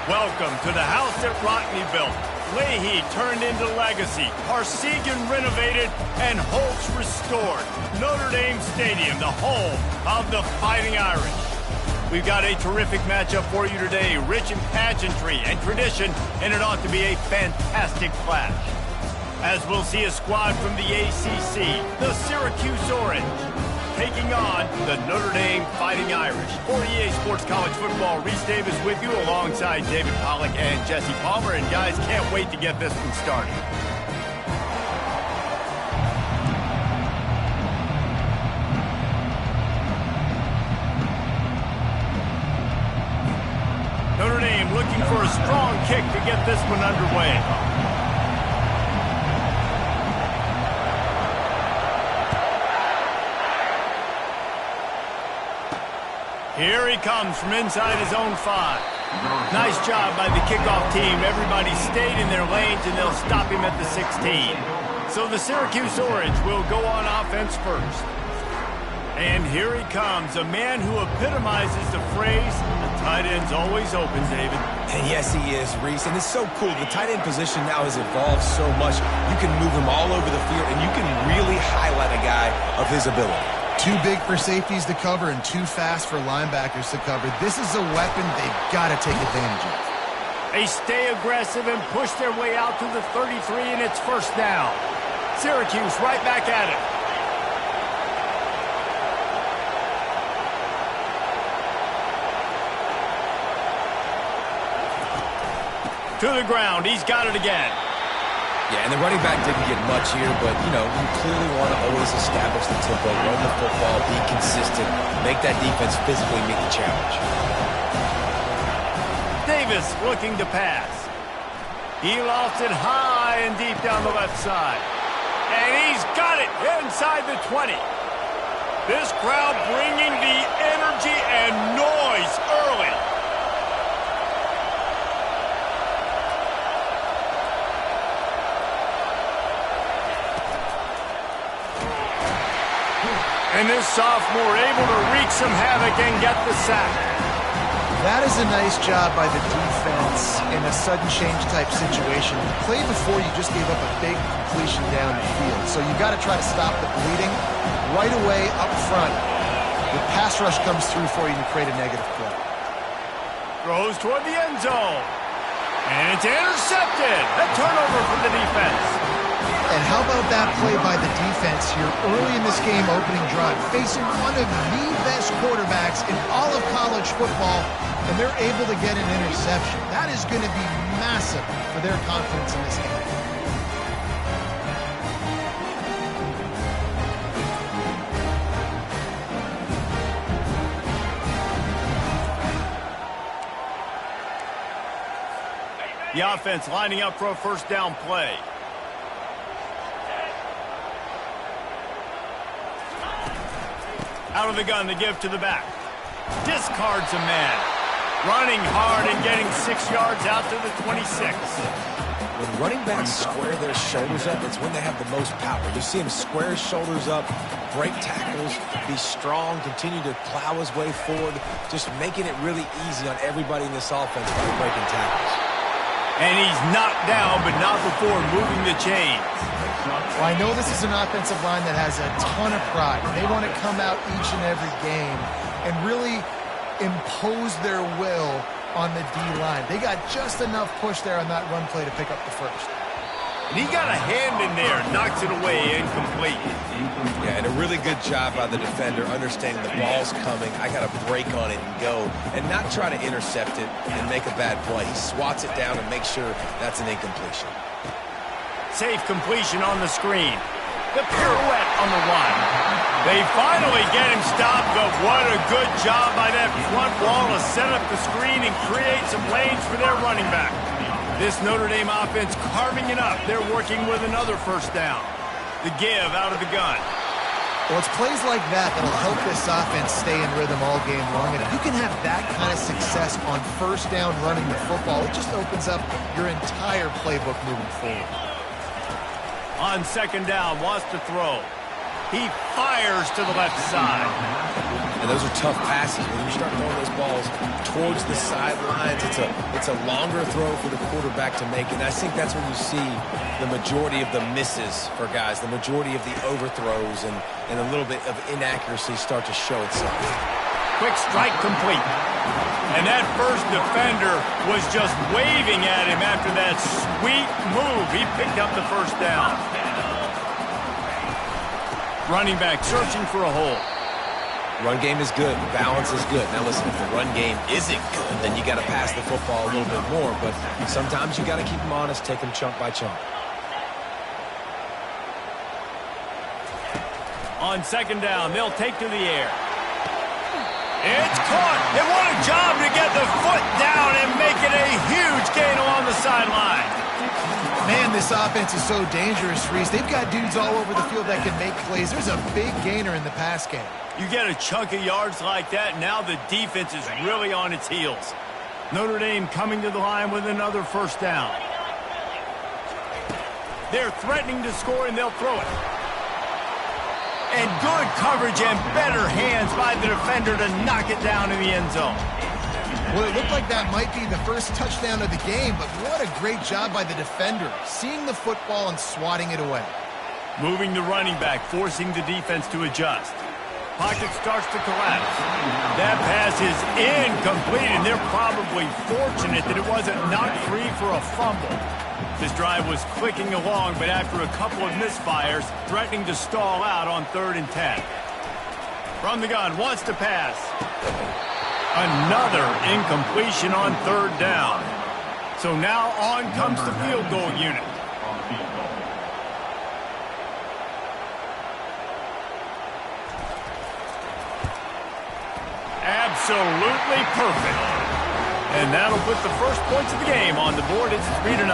Welcome to the house that Rockney built. Leahy turned into legacy, Parsegan renovated, and Holtz restored. Notre Dame Stadium, the home of the Fighting Irish. We've got a terrific matchup for you today, rich in pageantry and tradition, and it ought to be a fantastic clash. As we'll see a squad from the ACC, the Syracuse Orange, taking on the Notre Dame Fighting Irish. For EA Sports College Football, Reese Davis with you alongside David Pollack and Jesse Palmer. And guys, can't wait to get this one started. Notre Dame looking for a strong kick to get this one underway. Here he comes from inside his own 5. Nice job by the kickoff team. Everybody stayed in their lanes, and they'll stop him at the 16. So the Syracuse Orange will go on offense first. And here he comes, a man who epitomizes the phrase, the tight end's always open, David. And yes, he is, Reese. And it's so cool. The tight end position now has evolved so much. You can move him all over the field, and you can really highlight a guy of his ability. Too big for safeties to cover and too fast for linebackers to cover. This is a weapon they've got to take advantage of. They stay aggressive and push their way out to the 33, and it's first down. Syracuse right back at it. To the ground. He's got it again. Yeah, and the running back didn't get much here, but, you know, you clearly want to always establish the tempo, run the football, be consistent, make that defense physically meet the challenge. Davis looking to pass. He lost it high and deep down the left side. And he's got it inside the 20. This crowd bringing the energy and noise early. And this sophomore able to wreak some havoc and get the sack. That is a nice job by the defense in a sudden change type situation. The play before, you just gave up a big completion down the field. So you got to try to stop the bleeding right away up front. The pass rush comes through for you to create a negative play. Throws toward the end zone. And it's intercepted. A turnover for the defense. And how about that play by the defense here early in this game opening drive, facing one of the best quarterbacks in all of college football, and they're able to get an interception. That is going to be massive for their confidence in this game. The offense lining up for a first down play. Out of the gun, the give to the back. Discards a man. Running hard and getting 6 yards out to the 26. When running backs square their shoulders up, it's when they have the most power. You see him square his shoulders up, break tackles, be strong, continue to plow his way forward, just making it really easy on everybody in this offense by breaking tackles. And he's knocked down, but not before moving the chains. Well, I know this is an offensive line that has a ton of pride. They want to come out each and every game and really impose their will on the D-line. They got just enough push there on that run play to pick up the first. And he got a hand in there, knocks it away, incomplete. Yeah, and a really good job by the defender, understanding the ball's coming. I got to break on it and go, and not try to intercept it and make a bad play. He swats it down and makes sure that's an incompletion. Safe completion on the screen. The pirouette on the run. They finally get him stopped, but what a good job by that front wall to set up the screen and create some lanes for their running back. This Notre Dame offense carving it up. They're working with another first down. The give out of the gun. Well, it's plays like that that'll help this offense stay in rhythm all game long. And if you can have that kind of success on first down running the football, it just opens up your entire playbook moving forward. On second down, wants to throw. He fires to the left side. And those are tough passes. When you start throwing those balls towards the sidelines, it's a longer throw for the quarterback to make. And I think that's when you see the majority of the misses for guys, the majority of the overthrows and a little bit of inaccuracy start to show itself. Quick strike complete. And that first defender was just waving at him after that sweet move. He picked up the first down. Running back searching for a hole. Run game is good. Balance is good. Now listen, if the run game isn't good, then you got to pass the football a little bit more. But sometimes you got to keep them honest, take them chunk by chunk. On second down, they'll take to the air. It's caught. And what a job to get the foot down and make it a huge gain along the sideline. Man, this offense is so dangerous, Reese. They've got dudes all over the field that can make plays. There's a big gainer in the pass game. You get a chunk of yards like that, now the defense is really on its heels. Notre Dame coming to the line with another first down. They're threatening to score, and they'll throw it. And good coverage and better hands by the defender to knock it down in the end zone. Well, it looked like that might be the first touchdown of the game, but what a great job by the defender, seeing the football and swatting it away. Moving the running back, forcing the defense to adjust. Pocket starts to collapse. That pass is incomplete, and they're probably fortunate that it wasn't knocked free for a fumble. This drive was clicking along, but after a couple of misfires, threatening to stall out on 3rd and 10. From the gun, wants to pass. Another incompletion on 3rd down. So now on comes the field goal unit. Absolutely perfect. And that'll put the first points of the game on the board. It's 3-0.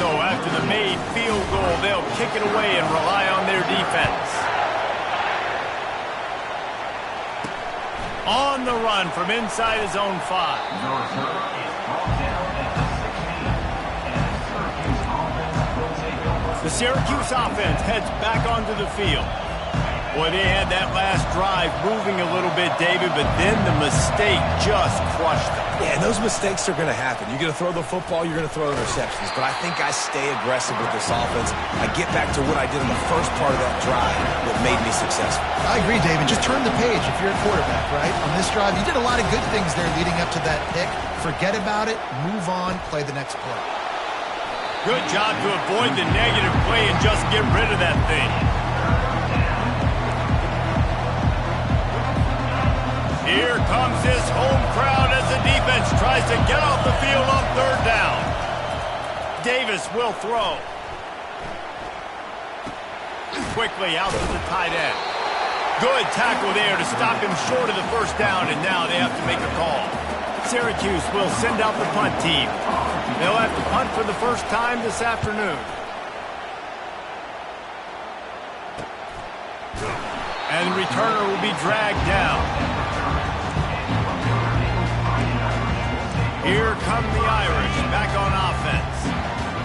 So after the made field goal, they'll kick it away and rely on their defense. On the run from inside his own 5. The Syracuse offense heads back onto the field. Boy, they had that last drive moving a little bit, David, but then the mistake just crushed them. Yeah, and those mistakes are going to happen. You're going to throw the football, you're going to throw interceptions. But I think I stay aggressive with this offense. I get back to what I did in the first part of that drive that made me successful. I agree, David. Just turn the page if you're a quarterback, right? On this drive, you did a lot of good things there leading up to that pick. Forget about it, move on, play the next play. Good job to avoid the negative play and just get rid of that thing. Here comes this home crowd as the defense tries to get off the field on 3rd down. Davis will throw. Quickly out to the tight end. Good tackle there to stop him short of the first down, and now they have to make a call. Syracuse will send out the punt team. They'll have to punt for the first time this afternoon. And the returner will be dragged down. Here come the Irish back on offense.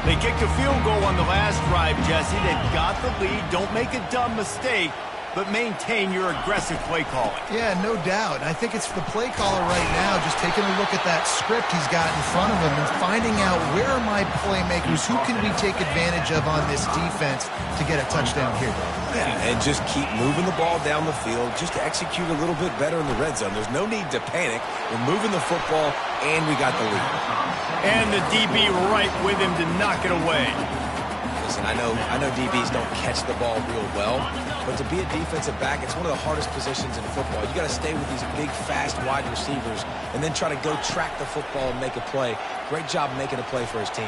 They kicked a field goal on the last drive, Jesse. They've got the lead. Don't make a dumb mistake, but maintain your aggressive play calling. Yeah, no doubt. I think it's the play caller right now just taking a look at that script he's got in front of him and finding out where are my playmakers, who can we take advantage of on this defense to get a touchdown here. Yeah, and just keep moving the ball down the field. Just execute a little bit better in the red zone. There's no need to panic. We're moving the football, and we got the lead. And the DB right with him to knock it away. Listen, I know DBs don't catch the ball real well, but to be a defensive back, it's one of the hardest positions in football. You got to stay with these big, fast wide receivers and then try to go track the football and make a play. Great job making a play for his team.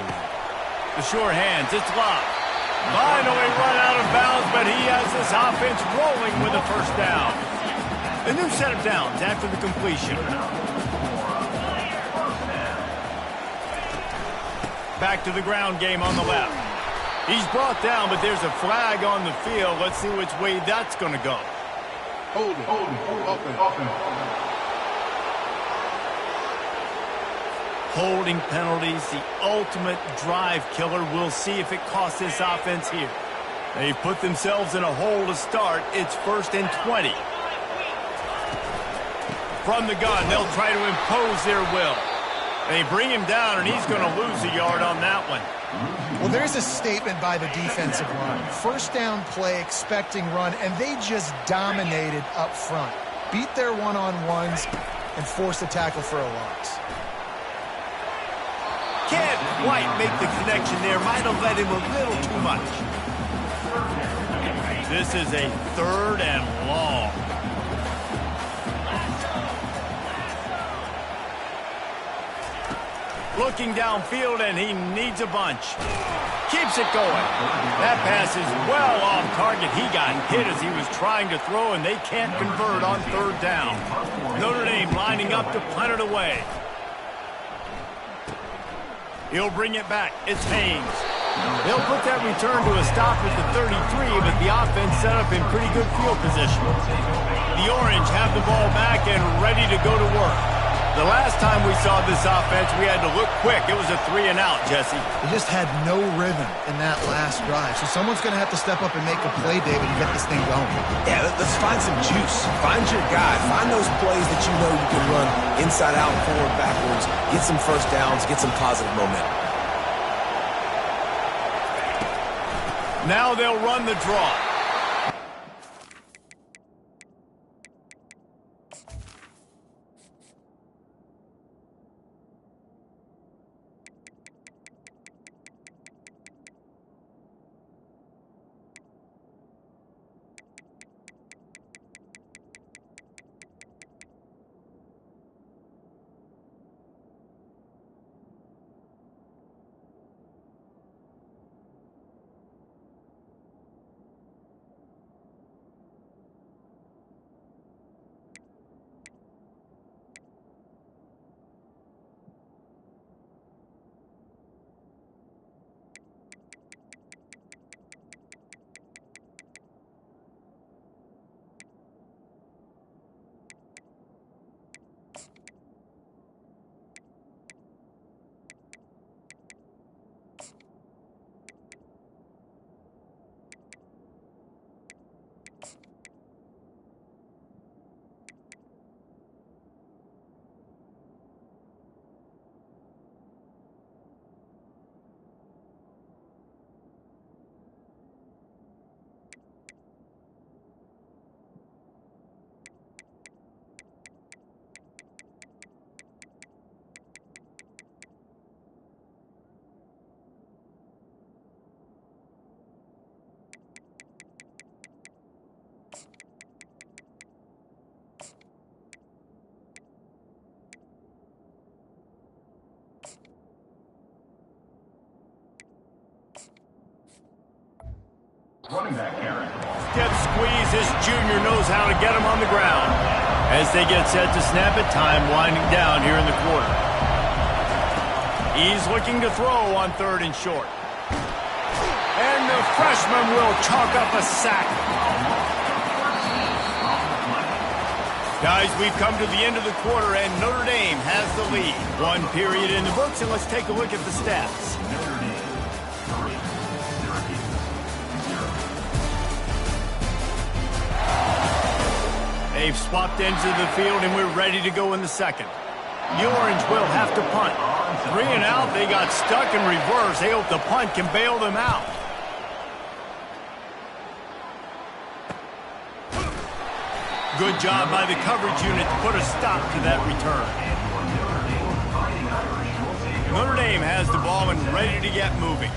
The short hands, it's locked. Finally run out of bounds, but he has this offense rolling with a first down. A new set of downs after the completion. Back to the ground game on the left. He's brought down, but there's a flag on the field. Let's see which way that's going to go. Holding penalties, the ultimate drive killer. We'll see if it costs this offense here. They've put themselves in a hole to start. It's 1st and 20. From the gun, they'll try to impose their will. They bring him down, and he's going to lose a yard on that one. Well, there's a statement by the defensive line. First down play, expecting run, and they just dominated up front. Beat their one-on-ones and forced a tackle for a loss. Can't quite make the connection there. Might have led him a little too much. This is a 3rd and long. Looking downfield, and he needs a bunch. Keeps it going. That pass is well off target. He got hit as he was trying to throw, and they can't convert on 3rd down. Notre Dame lining up to punt it away. He'll bring it back. It's Haynes. They'll put that return to a stop at the 33, but the offense set up in pretty good field position. The Orange have the ball back and ready to go to work. The last time we saw this offense, we had to look quick. It was a 3-and-out, Jesse. They just had no rhythm in that last drive. So someone's going to have to step up and make a play, David, and get this thing going. Yeah, let's find some juice. Find your guy. Find those plays that you know you can run inside out, forward, backwards. Get some first downs. Get some positive momentum. Now they'll run the draw. Running back carry. Step squeeze. This junior knows how to get him on the ground. As they get set to snap it, time winding down here in the quarter. He's looking to throw on 3rd and short. And the freshman will chalk up a sack. Guys, we've come to the end of the quarter, and Notre Dame has the lead. 1 period in the books, and let's take a look at the stats. Notre Dame 3, Syracuse 0. They've swapped ends of the field, and we're ready to go in the second. The Orange will have to punt. 3-and-out, they got stuck in reverse. They hope the punt can bail them out. Good job by the coverage unit to put a stop to that return. Notre Dame has the ball and ready to get moving.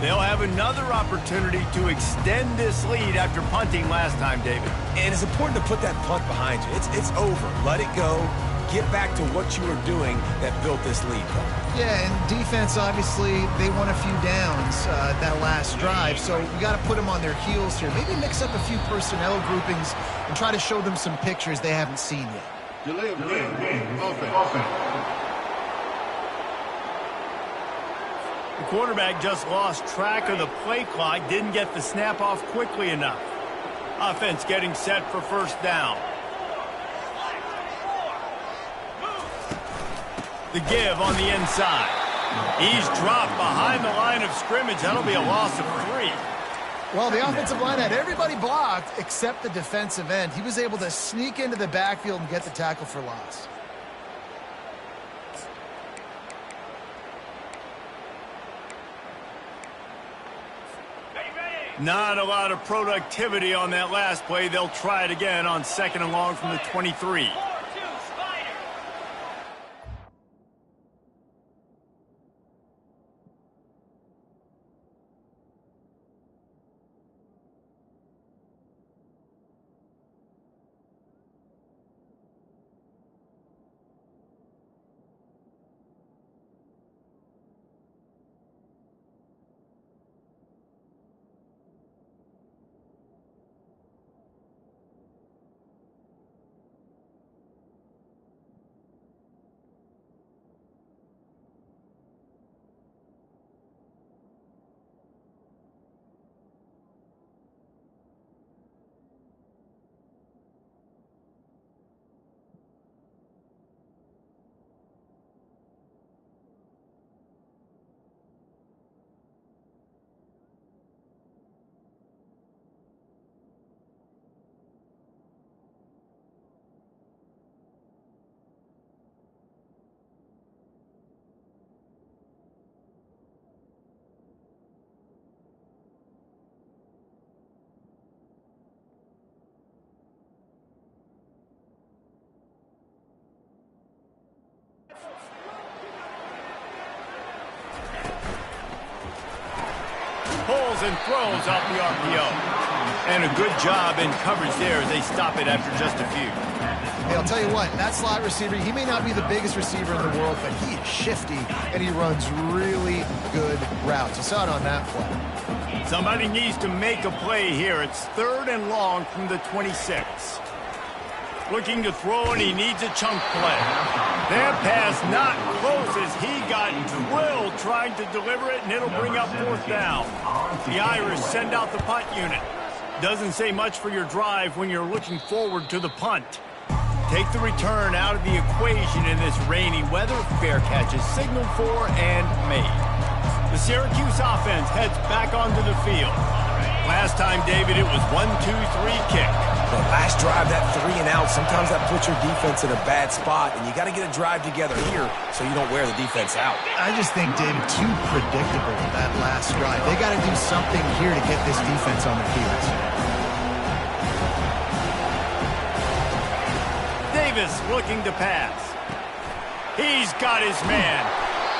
They'll have another opportunity to extend this lead after punting last time, David. And it's important to put that punt behind you. It's over. Let it go. Get back to what you were doing that built this lead. Yeah, and defense, obviously, they won a few downs that last drive, so you got to put them on their heels here. Maybe mix up a few personnel groupings and try to show them some pictures they haven't seen yet. Delay of game. Offense. The quarterback just lost track of the play clock, didn't get the snap off quickly enough. Offense getting set for 1st down. The give on the inside. He's dropped behind the line of scrimmage. That'll be a loss of 3. Well, the offensive line had everybody blocked except the defensive end. He was able to sneak into the backfield and get the tackle for loss. Not a lot of productivity on that last play. They'll try it again on 2nd and long from the 23. Pulls and throws off the RPO. And a good job in coverage there as they stop it after just a few. Hey, I'll tell you what, that slot receiver, he may not be the biggest receiver in the world, but he is shifty, and he runs really good routes. You saw it on that play. Somebody needs to make a play here. It's 3rd and long from the 26. Looking to throw, and he needs a chunk play. That pass not close as he got drilled trying to deliver it, and it'll bring up 4th down. The Irish send out the punt unit. Doesn't say much for your drive when you're looking forward to the punt. Take the return out of the equation in this rainy weather. Fair catch is signaled for and made. The Syracuse offense heads back onto the field. Last time, David, it was 1-2-3 kick. The last drive, that 3 and out, sometimes that puts your defense in a bad spot, and you got to get a drive together here so you don't wear the defense out. I just think, David, too predictable that last drive. They got to do something here to get this defense on the field. Davis looking to pass. He's got his man.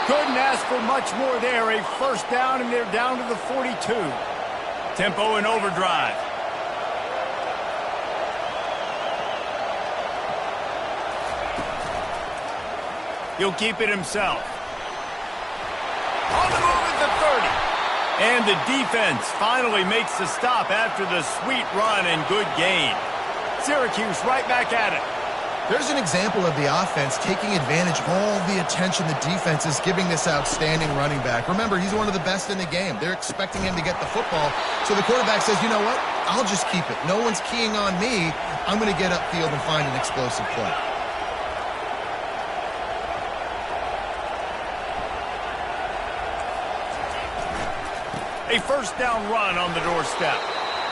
Couldn't ask for much more there. A 1st down, and they're down to the 42. Tempo and overdrive. He'll keep it himself. On the move at the 30. And the defense finally makes the stop after the sweet run and good gain. Syracuse right back at it. There's an example of the offense taking advantage of all the attention the defense is giving this outstanding running back. Remember, he's one of the best in the game. They're expecting him to get the football. So the quarterback says, you know what? I'll just keep it. No one's keying on me. I'm going to get upfield and find an explosive play. A 1st down run on the doorstep.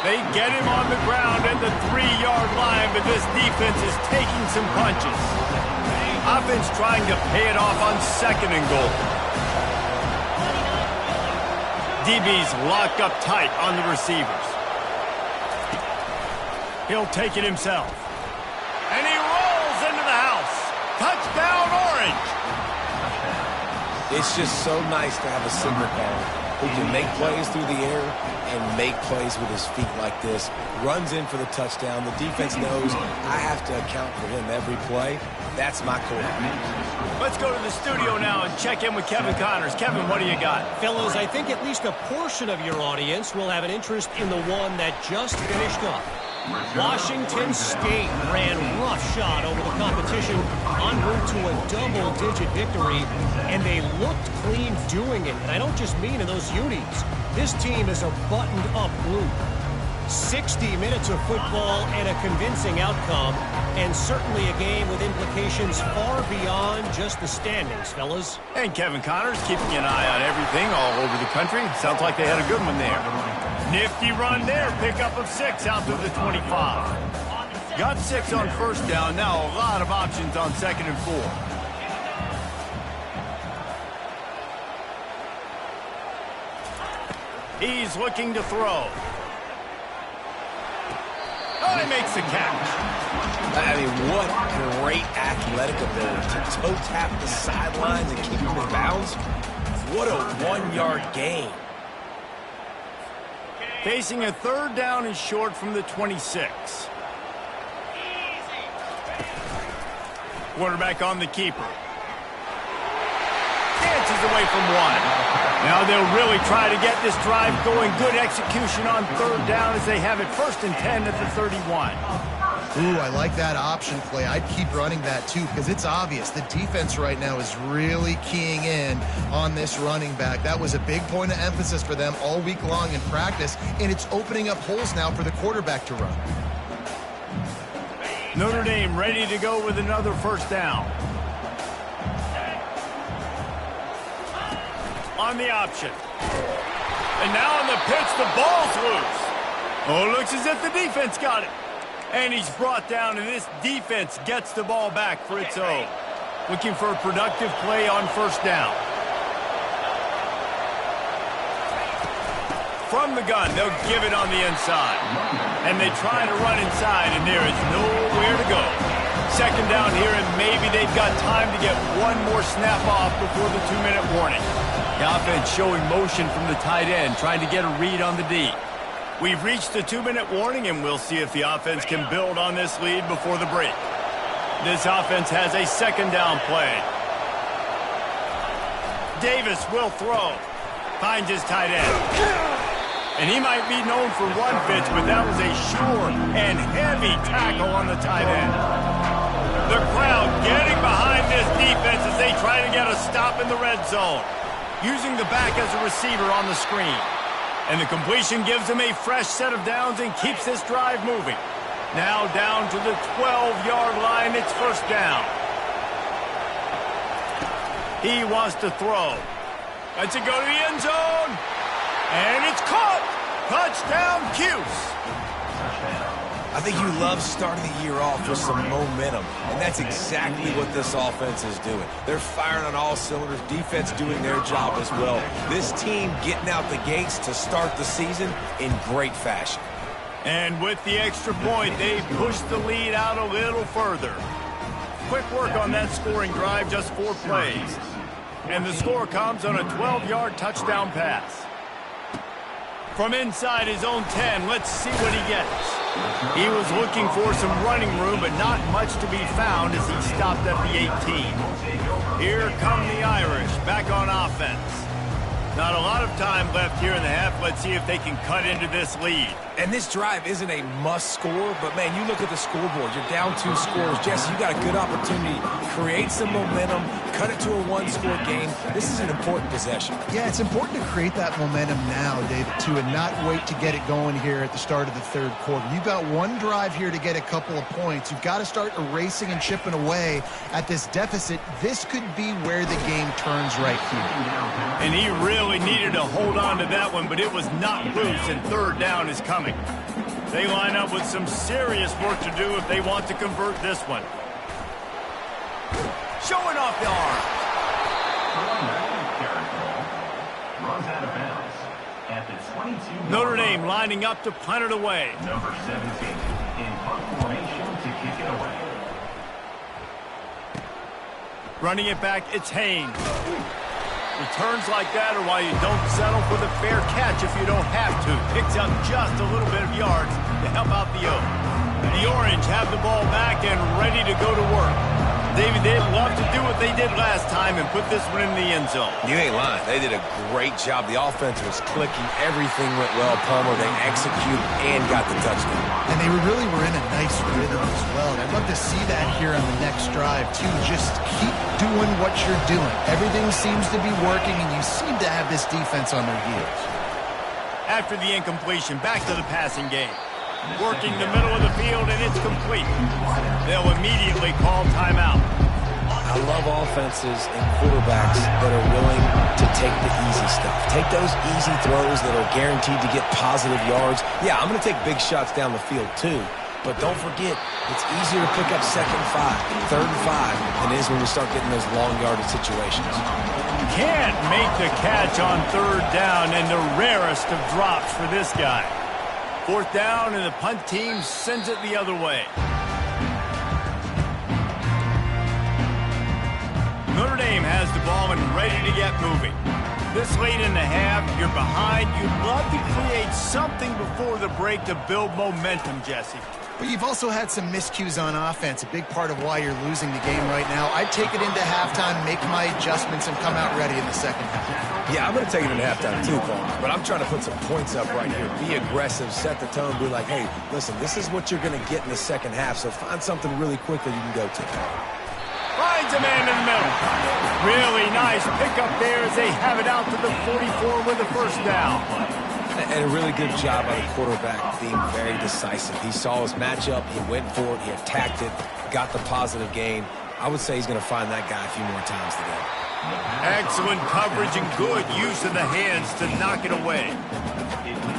They get him on the ground at the 3-yard line, but this defense is taking some punches. Offense trying to pay it off on 2nd and goal. DB's locked up tight on the receivers. He'll take it himself. And he rolls into the house. Touchdown, Orange. It's just so nice to have a signal call who can make plays through the air and make plays with his feet like this. Runs in for the touchdown. The defense knows I have to account for him every play. That's my quarterback. Let's go to the studio now and check in with Kevin Connors. Kevin, what do you got? Fellas, I think at least a portion of your audience will have an interest in the one that just finished up. Washington State ran roughshod over the competition en route to a double-digit victory, and they looked clean doing it. And I don't just mean in those unis. This team is a buttoned-up group. 60 minutes of football and a convincing outcome, and certainly a game with implications far beyond just the standings, fellas. And Kevin Connors keeping an eye on everything all over the country. Sounds like they had a good one there. Nifty run there. Pickup of 6 out to the 25. Got 6 on first down. Now a lot of options on 2nd and 4. He's looking to throw. Oh, he makes the catch. I mean, what great athletic ability to toe tap the sidelines and keep him in bounds. What a 1-yard gain. Facing a 3rd down and short from the 26. Quarterback on the keeper. Dances away from 1. Now they'll really try to get this drive going. Good execution on 3rd down as they have it 1st and 10 at the 31. Ooh, I like that option play. I'd keep running that too because it's obvious the defense right now is really keying in on this running back. That was a big point of emphasis for them all week long in practice, and it's opening up holes now for the quarterback to run. Notre Dame ready to go with another 1st down. On the option. And now on the pitch, the ball's loose. Oh, looks as if the defense got it. And he's brought down, and this defense gets the ball back for its own. Looking for a productive play on 1st down. From the gun, they'll give it on the inside. And they try to run inside, and there is nowhere to go. 2nd down here, and maybe they've got time to get one more snap off before the 2-minute warning. The offense showing motion from the tight end, trying to get a read on the D. We've reached the 2-minute warning, and we'll see if the offense can build on this lead before the break. This offense has a 2nd down play. Davis will throw. Finds his tight end. And he might be known for run fits, but that was a sure and heavy tackle on the tight end. The crowd getting behind this defense as they try to get a stop in the red zone. Using the back as a receiver on the screen. And the completion gives him a fresh set of downs and keeps this drive moving. Now down to the 12-yard line. It's 1st down. He wants to throw. Lets it go to the end zone. And it's caught. Touchdown, Cuse. I think you love starting the year off with some momentum, and that's exactly what this offense is doing. They're firing on all cylinders, defense doing their job as well. This team getting out the gates to start the season in great fashion. And with the extra point, they push the lead out a little further. Quick work on that scoring drive, just 4 plays. And the score comes on a 12-yard touchdown pass. From inside his own 10, let's see what he gets. He was looking for some running room, but not much to be found as he stopped at the 18. Here come the Irish, back on offense. Not a lot of time left here in the half. Let's see if they can cut into this lead. And this drive isn't a must score, but man, you look at the scoreboard. You're down 2 scores. Jesse, you got a good opportunity. Create some momentum. Cut it to a 1-score game. This is an important possession. Yeah, it's important to create that momentum now, David, too, and not wait to get it going here at the start of the 3rd quarter. You've got one drive here to get a couple of points. You've got to start erasing and chipping away at this deficit. This could be where the game turns right here. And he really needed to hold on to that one, but it was not loose, and 3rd down is coming. They line up with some serious work to do if they want to convert this one. Showing off the arm. Runs out of bounds at the 22. Notre Dame lining up to punt it away. Number 17 in punt formation to kick it away. Running it back, it's Haynes. Returns like that are why you don't settle for the fair catch if you don't have to. Picks up just a little bit of yards to help out the Oak. The Orange have the ball back and ready to go to work. David, they'd love to do what they did last time and put this one in the end zone. You ain't lying. They did a great job. The offense was clicking. Everything went well. Palmer, they executed and got the touchdown. And they really were in a nice rhythm as well. And I'd love to see that here on the next drive, too. Just keep doing what you're doing. Everything seems to be working, and you seem to have this defense on their heels. After the incompletion, back to the passing game. Working the middle of the field, and it's complete. They'll immediately call timeout. I love offenses and quarterbacks that are willing to take the easy stuff. Take those easy throws that are guaranteed to get positive yards. Yeah, I'm going to take big shots down the field too. But don't forget, it's easier to pick up 2nd and 5, 3rd and 5 than it is when we start getting those long yardage situations. Can't make the catch on 3rd down, and the rarest of drops for this guy. 4th down, and the punt team sends it the other way. Notre Dame has the ball and ready to get moving. This late in the half, you're behind. You'd love to create something before the break to build momentum, Jesse. But you've also had some miscues on offense, a big part of why you're losing the game right now. I'd take it into halftime, make my adjustments, and come out ready in the second half. Yeah, I'm going to take it into halftime too, Paul. But I'm trying to put some points up right here. Be aggressive, set the tone, be like, hey, listen, this is what you're going to get in the second half, so find something really quickly you can go to. Finds a man in the middle. Really nice pickup there as they have it out to the 44 with a 1st down. And a really good job by the quarterback being very decisive. He saw his matchup, he went for it, he attacked it, got the positive gain. I would say he's going to find that guy a few more times today. Excellent coverage and good use of the hands to knock it away.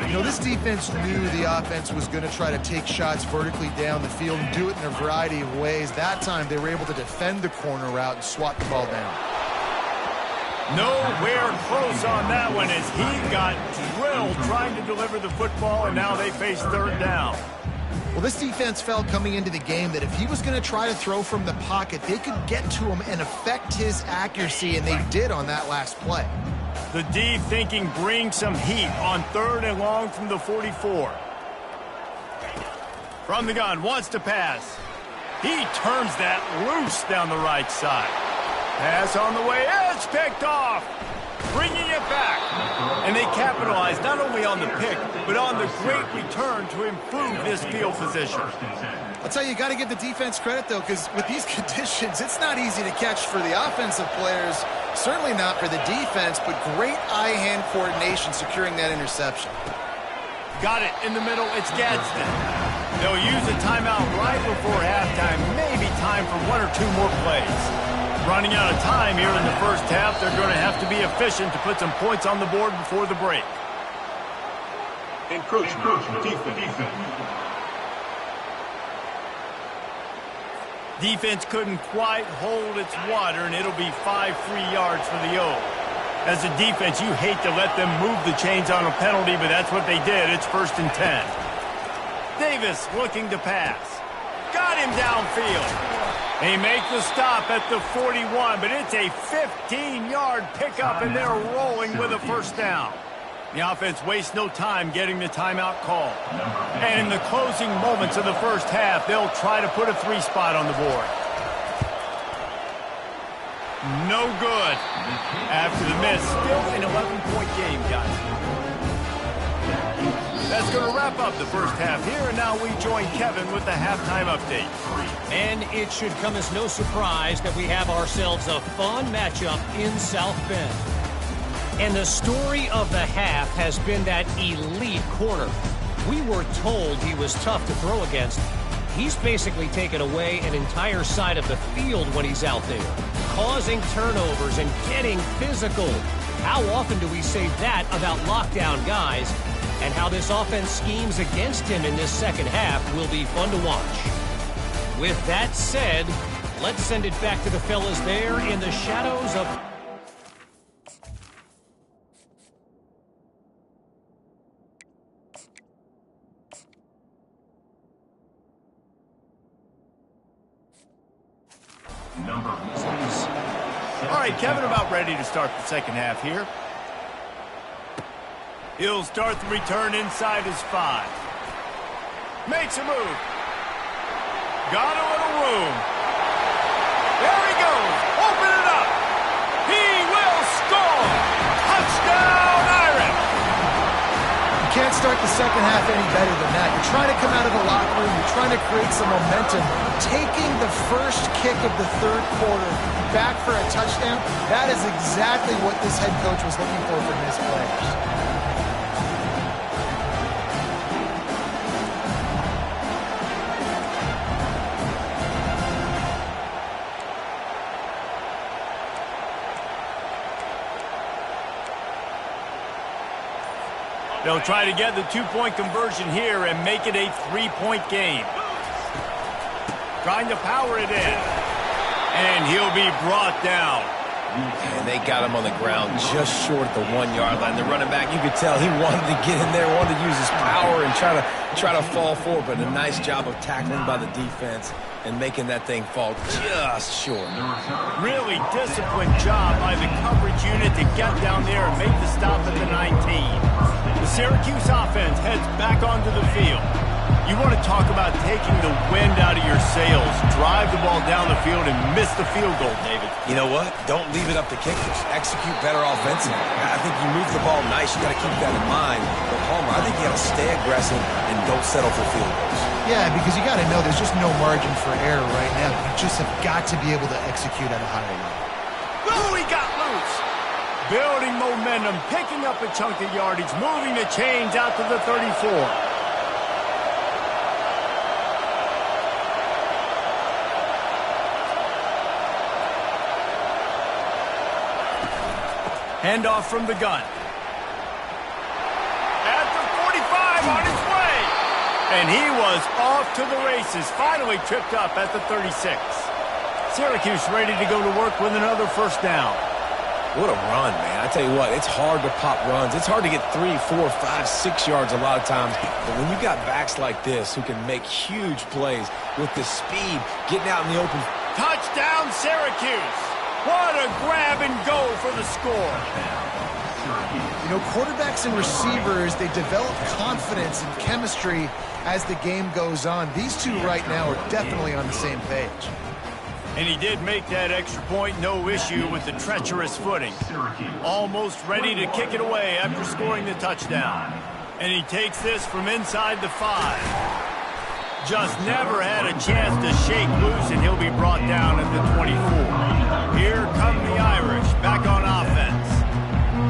You know, this defense knew the offense was going to try to take shots vertically down the field and do it in a variety of ways. That time, they were able to defend the corner route and swat the ball down. Nowhere close on that one as he got drilled trying to deliver the football, and now they face 3rd down. Well, this defense felt coming into the game that if he was going to try to throw from the pocket, they could get to him and affect his accuracy, and they did on that last play. The D thinking bring some heat on 3rd and long from the 44. From the gun, wants to pass. He turns that loose down the right side. Pass on the way, it's picked off. Bringing it back. And they capitalize not only on the pick, but on the great return to improve this field position. I'll tell you, you got to give the defense credit, though, because with these conditions, it's not easy to catch for the offensive players, certainly not for the defense, but great eye-hand coordination securing that interception. Got it in the middle, it's Gadsden. They'll use a timeout right before halftime, maybe time for 1 or 2 more plays. Running out of time here in the 1st half, they're going to have to be efficient to put some points on the board before the break. Encroachment defense. Defense couldn't quite hold its water, and it'll be 5 free yards for the O. As a defense, you hate to let them move the chains on a penalty, but that's what they did. It's 1st and 10. Davis looking to pass. Got him downfield. They make the stop at the 41, but it's a 15-yard pickup, and they're rolling with a 1st down. The offense wastes no time getting the timeout call. And in the closing moments of the 1st half, they'll try to put a 3 spot on the board. No good. After the miss, still an 11-point game, guys. That's going to wrap up the 1st half here, and now we join Kevin with the halftime update. And it should come as no surprise that we have ourselves a fun matchup in South Bend. And the story of the half has been that elite corner. We were told he was tough to throw against. He's basically taken away an entire side of the field when he's out there, causing turnovers and getting physical. How often do we say that about lockdown guys? And how this offense schemes against him in this second half will be fun to watch. With that said, let's send it back to the fellas there in the shadows of... All right, Kevin about ready to start the second half here. He'll start the return inside his 5. Makes a move. Got a little room. There he goes. Open it up. He will score. Touchdown, Irish. You can't start the second half any better than that. You're trying to come out of the locker room. You're trying to create some momentum. Taking the first kick of the 3rd quarter back for a touchdown, that is exactly what this head coach was looking for from his players. They'll try to get the two-point conversion here and make it a three-point game. Trying to power it in. And he'll be brought down. And they got him on the ground just short at the 1-yard line. The running back, you could tell he wanted to get in there, wanted to use his power and try to fall forward, but a nice job of tackling by the defense and making that thing fall just short. Really disciplined job by the coverage unit to get down there and make the stop at the 19. The Syracuse offense heads back onto the field. You want to talk about taking the wind out of your sails. Drive the ball down the field and miss the field goal, David. You know what? Don't leave it up to kickers. Execute better offensively. I think you move the ball nice. You got to keep that in mind. But Palmer, I think you got to stay aggressive and don't settle for field goals. Yeah, because you got to know there's just no margin for error right now. You just have got to be able to execute at a higher level. Oh, he got loose. Building momentum, picking up a chunk of yardage, moving the chains out to the 34. Handoff from the gun. At the 45 on his way. And he was off to the races. Finally tripped up at the 36. Syracuse ready to go to work with another first down. What a run, man. I tell you what, it's hard to pop runs. It's hard to get 3, 4, 5, 6 yards a lot of times. But when you got backs like this who can make huge plays with the speed, getting out in the open. Touchdown, Syracuse. What a grab and go for the score. You know, quarterbacks and receivers, they develop confidence and chemistry as the game goes on. These two right now are definitely on the same page. And he did make that extra point, no issue with the treacherous footing. Almost ready to kick it away after scoring the touchdown. And he takes this from inside the 5. Just never had a chance to shake loose, and he'll be brought down at the 24. Here come the Irish, back on offense.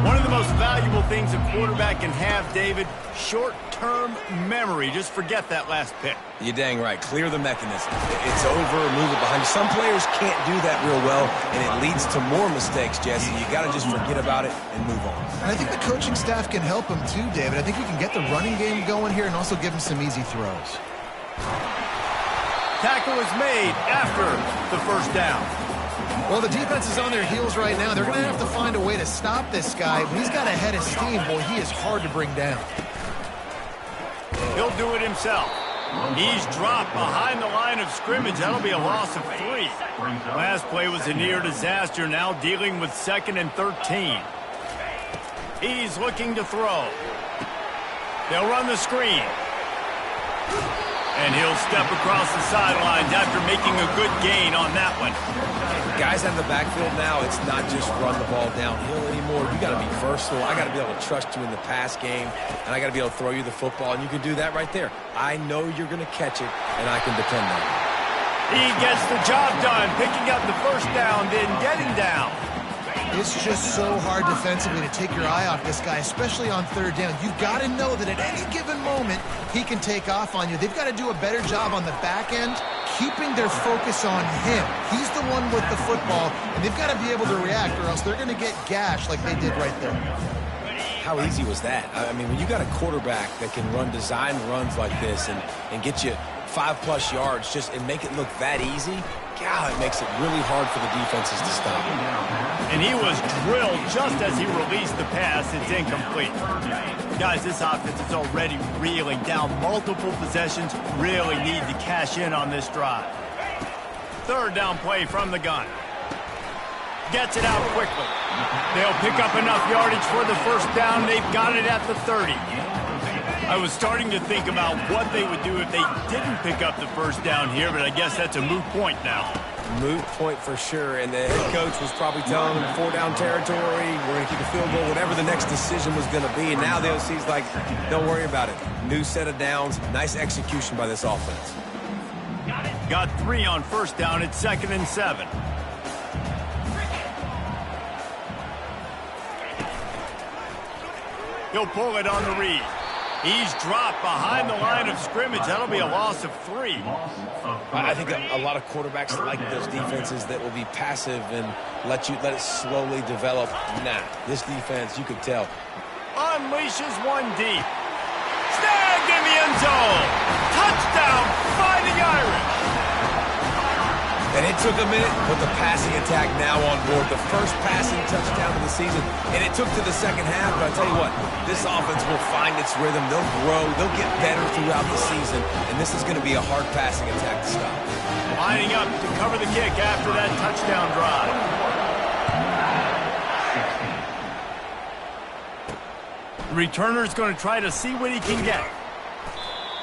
One of the most valuable things a quarterback can have, David, short-term memory. Just forget that last pick. You're dang right. Clear the mechanism. It's over, move it behind you. Some players can't do that real well, and it leads to more mistakes, Jesse. You got to just forget about it and move on. And I think the coaching staff can help him too, David. I think we can get the running game going here and also give him some easy throws. Tackle is made after the first down. Well, the defense is on their heels right now. They're going to have to find a way to stop this guy. When he's got a head of steam, boy, he is hard to bring down. He'll do it himself. He's dropped behind the line of scrimmage. That'll be a loss of 3. Last play was a near disaster. Now dealing with 2nd and 13. He's looking to throw. They'll run the screen. And he'll step across the sidelines after making a good gain on that one. Guys out in the backfield now, it's not just run the ball downhill anymore. You got to be versatile. I got to be able to trust you in the pass game, and I got to be able to throw you the football, and you can do that right there. I know you're going to catch it, and I can depend on you. He gets the job done, picking up the first down, then getting down. It's just so hard defensively to take your eye off this guy, especially on 3rd down. You've got to know that at any given moment, he can take off on you. They've got to do a better job on the back end, keeping their focus on him. He's the one with the football, and they've got to be able to react, or else they're going to get gashed like they did right there. How easy was that? I mean, when you got a quarterback that can run design runs like this and get you 5+ yards and make it look that easy, God, it makes it really hard for the defenses to stop him. And he was drilled just as he released the pass. It's incomplete. Guys, this offense is already reeling down multiple possessions. Really need to cash in on this drive. 3rd down play from the gun. Gets it out quickly. They'll pick up enough yardage for the first down. They've got it at the 30. I was starting to think about what they would do if they didn't pick up the first down here, but I guess that's a moot point now. Moot point for sure, and the head coach was probably telling them 4-down territory, we're going to keep a field goal, whatever the next decision was going to be, and now the OC's like, don't worry about it. New set of downs, nice execution by this offense. Got 3 on first down. It's 2nd and 7. He'll pull it on the read. He's dropped behind the line of scrimmage. That'll be a loss of 3. I think a lot of quarterbacks like those defenses that will be passive and let it slowly develop. Nah, this defense, you could tell. Unleashes one deep. Snagged in the end zone. Touchdown, Fighting Irish. And it took a minute, but the passing attack now on board. The first passing touchdown of the season, and it took to the second half. But I'll tell you what, this offense will find its rhythm. They'll grow. They'll get better throughout the season, and this is going to be a hard passing attack to stop. Lining up to cover the kick after that touchdown drive. The returner's going to try to see what he can get.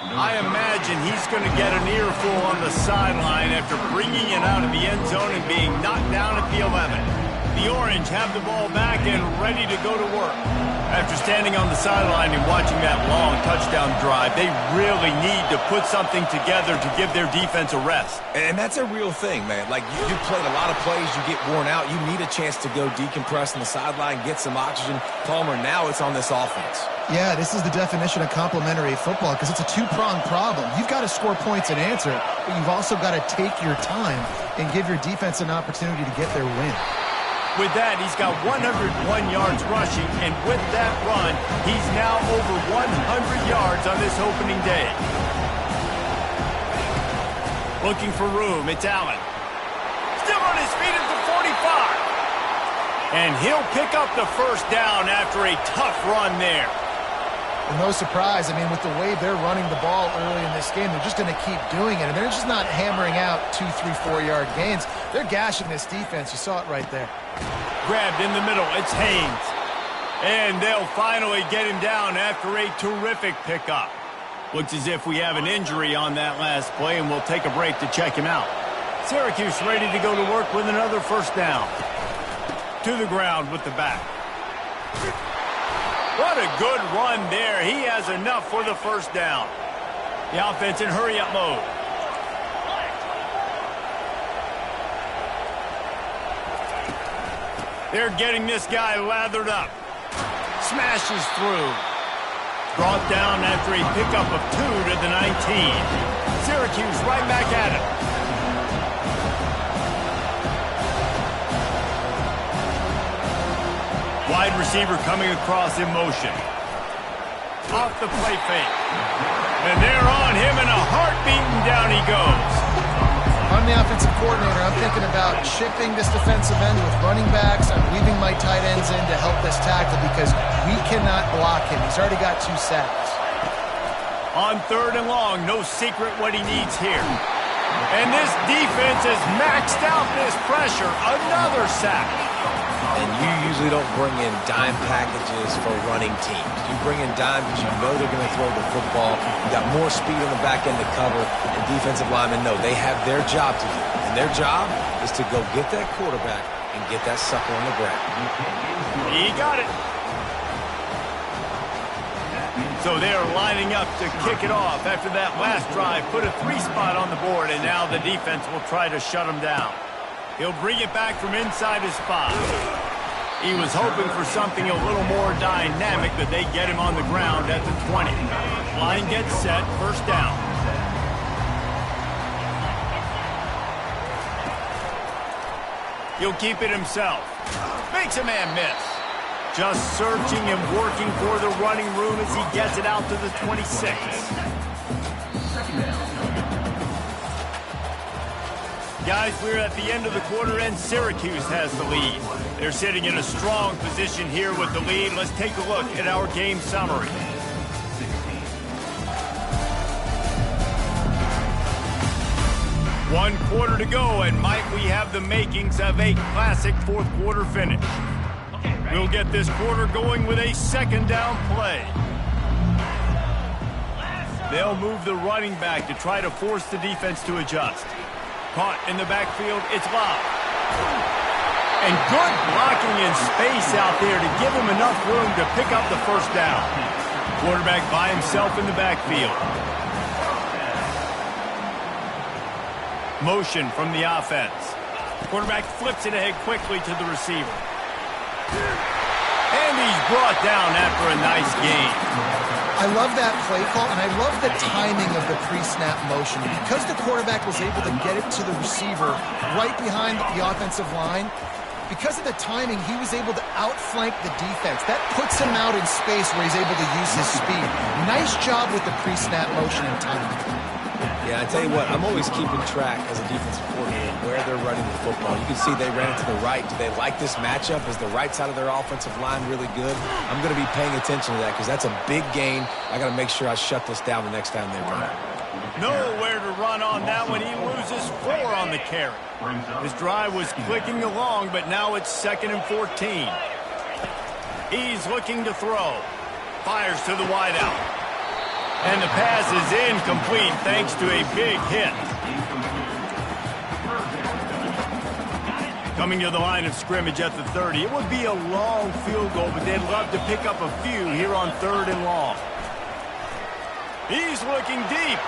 I imagine he's going to get an earful on the sideline after bringing it out of the end zone and being knocked down at the 11. The Orange have the ball back and ready to go to work. After standing on the sideline and watching that long touchdown drive, they really need to put something together to give their defense a rest. And that's a real thing, man. Like, you played a lot of plays, you get worn out, you need a chance to go decompress on the sideline, get some oxygen. Palmer, now it's on this offense. Yeah, this is the definition of complementary football because it's a two-pronged problem. You've got to score points and answer it, but you've also got to take your time and give your defense an opportunity to get their win. With that, he's got 101 yards rushing, and with that run, he's now over 100 yards on this opening day. Looking for room, it's Allen. Still on his feet at the 45. And he'll pick up the first down after a tough run there. And no surprise, I mean, with the way they're running the ball early in this game, they're just going to keep doing it. And they're just not hammering out 2, 3, 4-yard gains. They're gashing this defense. You saw it right there. Grabbed in the middle. It's Haynes. And they'll finally get him down after a terrific pickup. Looks as if we have an injury on that last play, and we'll take a break to check him out. Syracuse ready to go to work with another first down. To the ground with the back. What a good run there. He has enough for the first down. The offense in hurry-up mode. They're getting this guy lathered up. Smashes through. Brought down after a pickup of 2 to the 19. Syracuse right back at him. Wide receiver coming across in motion. Off the play fake. And they're on him in a heartbeat, and down he goes. I'm the offensive coordinator. I'm thinking about shifting this defensive end with running backs. I'm leaving my tight ends in to help this tackle because we cannot block him. He's already got 2 sacks. On 3rd and long, no secret what he needs here. And this defense has maxed out this pressure. Another sack. And you usually don't bring in dime packages for running teams. You bring in dime because you know they're going to throw the football. You got more speed on the back end to cover. And defensive linemen know they have their job to do. And their job is to go get that quarterback and get that sucker on the ground. He got it. So they're lining up to kick it off after that last drive. Put a 3 spot on the board, and now the defense will try to shut him down. He'll bring it back from inside his spot. He was hoping for something a little more dynamic, but they get him on the ground at the 20. Line gets set, first down. He'll keep it himself. Makes a man miss. Just searching and working for the running room as he gets it out to the 26. Guys, we're at the end of the quarter, and Syracuse has the lead. They're sitting in a strong position here with the lead. Let's take a look at our game summary. One quarter to go, and might we have the makings of a classic 4th quarter finish. We'll get this quarter going with a second down play. They'll move the running back to try to force the defense to adjust. Caught in the backfield, it's Love. And good blocking in space out there to give him enough room to pick up the first down. Quarterback by himself in the backfield. Motion from the offense. Quarterback flips it ahead quickly to the receiver. And he's brought down after a nice gain. I love that play call, and I love the timing of the pre-snap motion. Because the quarterback was able to get it to the receiver right behind the offensive line, because of the timing, he was able to outflank the defense. That puts him out in space where he's able to use his speed. Nice job with the pre-snap motion and timing. Yeah, I tell you what, I'm always keeping track as a defensive coordinator where they're running the football. You can see they ran it to the right. Do they like this matchup? Is the right side of their offensive line really good? I'm going to be paying attention to that because that's a big gain. I got to make sure I shut this down the next time they run it. Nowhere to run on that one. He loses 4 on the carry. His drive was clicking along, but now it's 2nd and 14. He's looking to throw. Fires to the wideout. And the pass is incomplete thanks to a big hit. Coming to the line of scrimmage at the 30. It would be a long field goal, but they'd love to pick up a few here on 3rd and long. He's looking deep.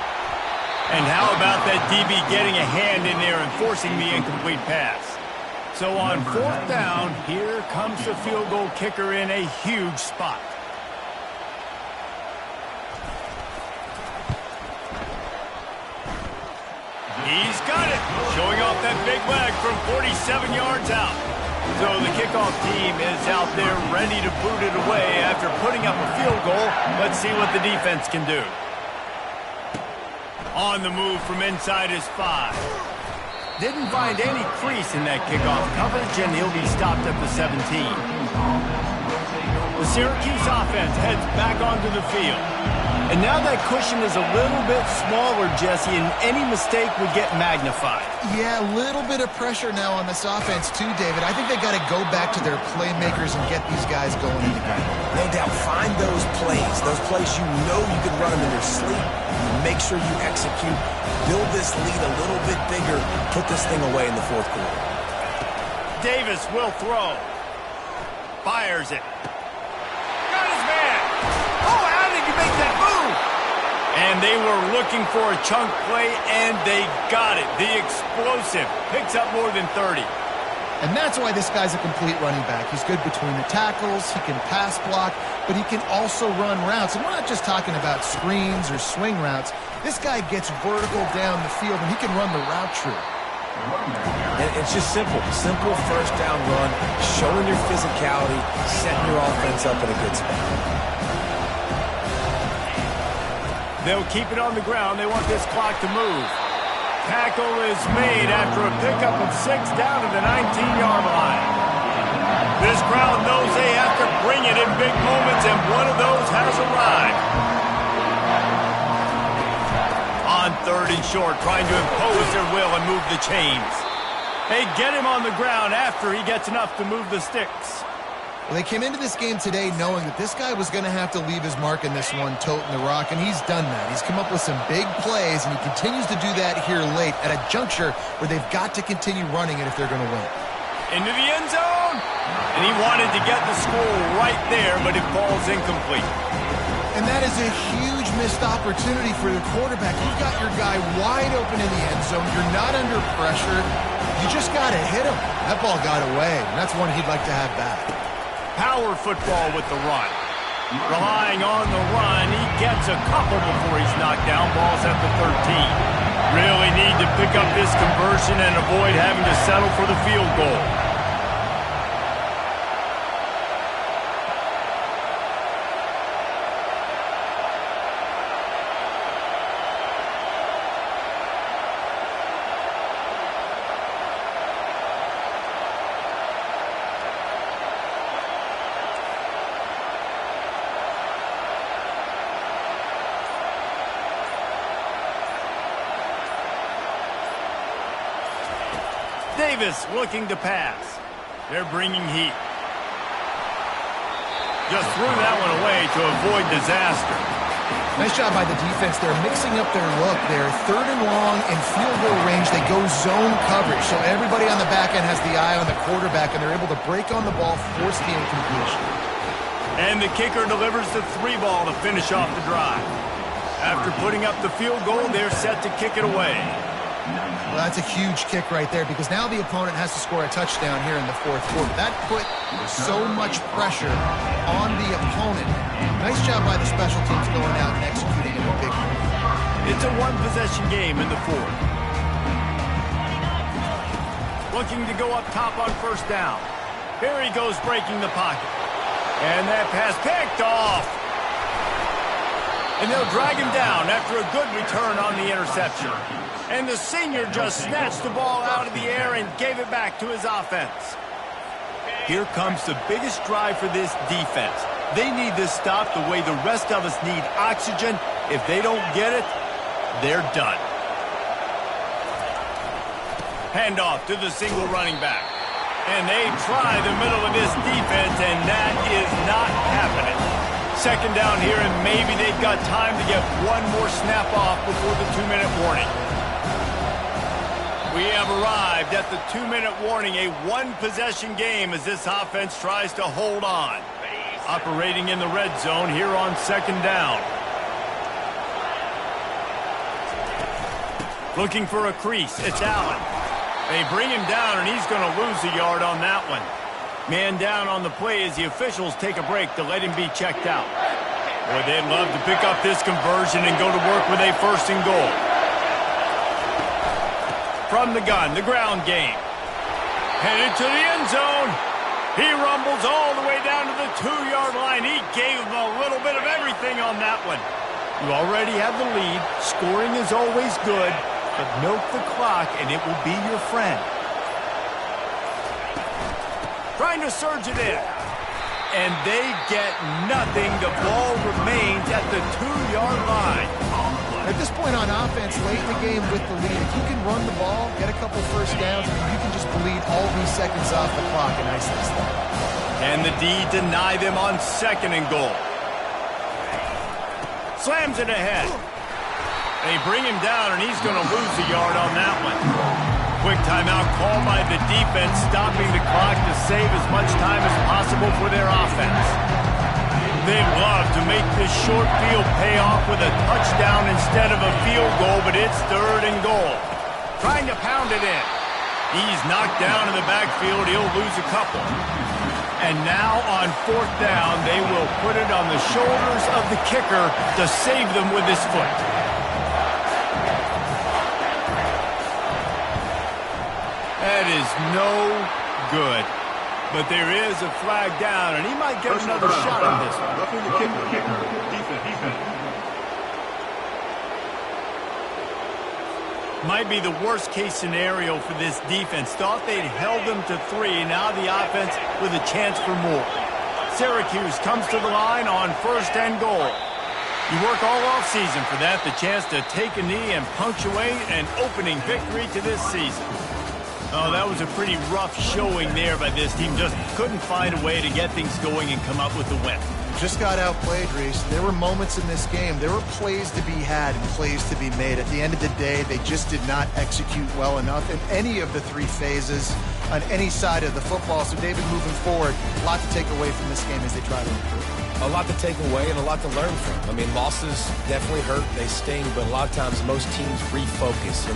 And how about that DB getting a hand in there and forcing the incomplete pass? So on 4th down, here comes the field goal kicker in a huge spot. He's got it, showing off that big leg from 47 yards out. So the kickoff team is out there ready to boot it away after putting up a field goal. Let's see what the defense can do. On the move from inside his 5. Didn't find any crease in that kickoff coverage, and he'll be stopped at the 17. The Syracuse offense heads back onto the field. And now that cushion is a little bit smaller, Jesse, and any mistake would get magnified. Yeah, a little bit of pressure now on this offense too, David. I think they got to go back to their playmakers and get these guys going in the game. No doubt, find those plays you know you can run them in your sleep. Make sure you execute. Build this lead a little bit bigger. Put this thing away in the 4th quarter. Davis will throw. Fires it. Got his man. Oh, how did you make that move? And they were looking for a chunk play, and they got it. The explosive picks up more than 30. And that's why this guy's a complete running back. He's good between the tackles, he can pass block, but he can also run routes. And we're not just talking about screens or swing routes. This guy gets vertical down the field, and he can run the route tree. And it's just simple. Simple 1st down run, showing your physicality, setting your offense up in a good spot. They'll keep it on the ground. They want this clock to move. Tackle is made after a pickup of 6 down to the 19-yard line. This crowd knows they have to bring it in big moments, and one of those has arrived. On 3rd and short, trying to impose their will and move the chains. They get him on the ground after he gets enough to move the sticks. Well, they came into this game today knowing that this guy was going to have to leave his mark in this one, toting the rock, and he's done that. He's come up with some big plays, and he continues to do that here late at a juncture where they've got to continue running it if they're going to win. Into the end zone, and he wanted to get the score right there, but it falls incomplete. And that is a huge missed opportunity for the quarterback. You've got your guy wide open in the end zone. You're not under pressure. You just got to hit him. That ball got away, and that's one he'd like to have back. Power football with the run. Relying on the run, he gets a couple before he's knocked down. Ball's at the 13. Really need to pick up this conversion and avoid having to settle for the field goal. Davis looking to pass. They're bringing heat. Just threw that one away to avoid disaster. Nice job by the defense. They're mixing up their look. They're 3rd and long in field goal range. They go zone coverage, so everybody on the back end has the eye on the quarterback, and they're able to break on the ball, force the incompletion. And the kicker delivers the 3 ball to finish off the drive. After putting up the field goal, they're set to kick it away. Well, that's a huge kick right there because now the opponent has to score a touchdown here in the 4th quarter. That put so much pressure on the opponent. Nice job by the special teams going out and executing in a big way. It's a 1-possession game in the 4th. looking to go up top on first down. Here he goes breaking the pocket. And that pass picked off. And they'll drag him down after a good return on the interception. And the senior just snatched the ball out of the air and gave it back to his offense. Here comes the biggest drive for this defense. They need this stop the way the rest of us need oxygen. If they don't get it, they're done. Handoff to the single running back. And they try the middle of this defense, and that is not happening. Second down here, and maybe they've got time to get one more snap off before the 2-minute warning. We have arrived at the 2-minute warning, a one-possession game as this offense tries to hold on. Operating in the red zone here on second down. Looking for a crease, it's Allen. They bring him down, and he's going to lose a yard on that one. Man down on the play as the officials take a break to let him be checked out. Boy, they'd love to pick up this conversion and go to work with a first and goal. From the gun, the ground game. Headed to the end zone. He rumbles all the way down to the 2-yard line. He gave him a little bit of everything on that one. You already have the lead. Scoring is always good, but milk the clock and it will be your friend. Trying to surge it in. And they get nothing. The ball remains at the 2-yard line. At this point on offense, late in the game with the lead, if you can run the ball, get a couple first downs, you can just bleed all these seconds off the clock and ice this thing. And the D deny them on second and goal. Slams it ahead. They bring him down, and he's going to lose a yard on that one. Quick timeout called by the defense, stopping the clock to save as much time as possible for their offense. They'd love to make this short field pay off with a touchdown instead of a field goal, but it's third and goal. Trying to pound it in. He's knocked down in the backfield. He'll lose a couple. And now on fourth down, they will put it on the shoulders of the kicker to save them with his foot. That is no good. But there is a flag down, and he might get another shot at this one. Roughing the kicker. Defense. Might be the worst-case scenario for this defense. Thought they'd held them to 3. Now the offense with a chance for more. Syracuse comes to the line on first and goal. You work all offseason for that, the chance to take a knee and punctuate an opening victory to this season. Oh, that was a pretty rough showing there by this team. Just couldn't find a way to get things going and come up with the win. Just got outplayed, Reese. There were moments in this game. There were plays to be had and plays to be made. At the end of the day, they just did not execute well enough in any of the 3 phases on any side of the football. So, David, moving forward, a lot to take away from this game as they try to improve. A lot to take away and a lot to learn from. I mean, losses definitely hurt. They sting, but a lot of times most teams refocus and